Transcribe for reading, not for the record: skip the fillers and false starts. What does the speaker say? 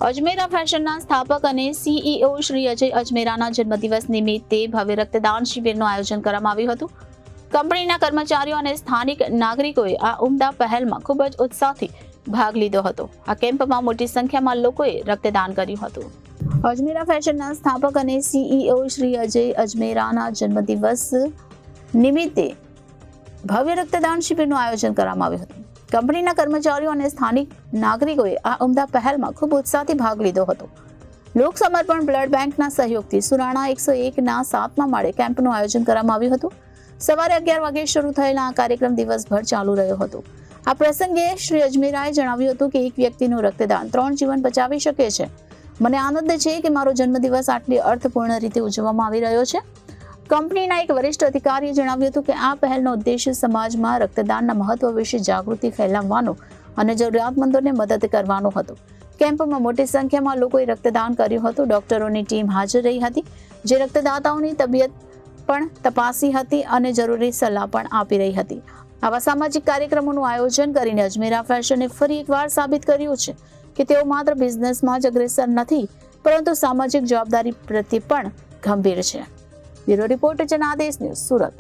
અજમેરા ફેશનના સ્થાપક અને સીઈઓ શ્રી અજય અજમેરાના જન્મદિવસ નિમિત્તે ભવ્ય રક્તદાન શિબિરનું આયોજન કરવામાં આવ્યું હતું. કંપનીના કર્મચારીઓ અને સ્થાનિક નાગરિકોએ આ ઉમદા પહેલમાં ખૂબ જ ઉત્સાહથી ભાગ લીધો હતો. આ કેમ્પમાં મોટી સંખ્યામાં લોકોએ રક્તદાન કર્યું હતું. અજમેરા ફેશનના સ્થાપક અને સીઈઓ શ્રી અજય અજમેરાના જન્મદિવસ નિમિત્તે ભવ્ય રક્તદાન શિબિરનું આયોજન કરવામાં આવ્યું હતું. કંપનીના કર્મચારીઓ અને સ્થાનિક નાગરિકોએ આ ઉમદા પહેલમાં ખૂબ ઉત્સાહથી ભાગ લીધો હતો. લોક સમર્પણ બ્લડ બેંકના સહયોગથી સુરાણા 101ના 7મા માળે કેમ્પનું આયોજન કરવામાં આવ્યું હતું. સવારે 11 વાગે શરૂ થયેલા આ કાર્યક્રમ દિવસભર ચાલુ રહ્યો હતો. આ પ્રસંગે શ્રી અજમેરાએ જણાવ્યું હતું કે એક વ્યક્તિનું રક્તદાન 3 જીવન બચાવી શકે છે. મને આનંદ છે કે મારો જન્મદિવસ આટલી અર્થપૂર્ણ રીતે ઉજવવામાં આવી રહ્યો છે. કંપનીના એક વરિષ્ઠ અધિકારીએ જણાવ્યું હતું કે આ પહેલનો ઉદ્દેશ્ય સમાજમાં રક્તદાનના મહત્વ વિશે જાગૃતિ ફેલાવવાનો અને જરૂરિયાતમંદોને મદદ કરવાનો હતો. કેમ્પમાં મોટી સંખ્યામાં લોકોએ રક્તદાન કર્યું હતું. ડોક્ટરોની ટીમ હાજર રહી હતી, જે રક્તદાતાઓની તબિયત પણ તપાસી હતી અને જરૂરી સલાહ પણ આપી રહી હતી. આવા સામાજિક કાર્યક્રમોનું આયોજન કરીને અજમેરા ફેશને ફરી એકવાર સાબિત કર્યું છે કે તેઓ માત્ર બિઝનેસમાં જ અગ્રેસર નથી, પરંતુ સામાજિક જવાબદારી પ્રત્યે પણ ગંભીર છે. Bureau report Janadesh news, Surat.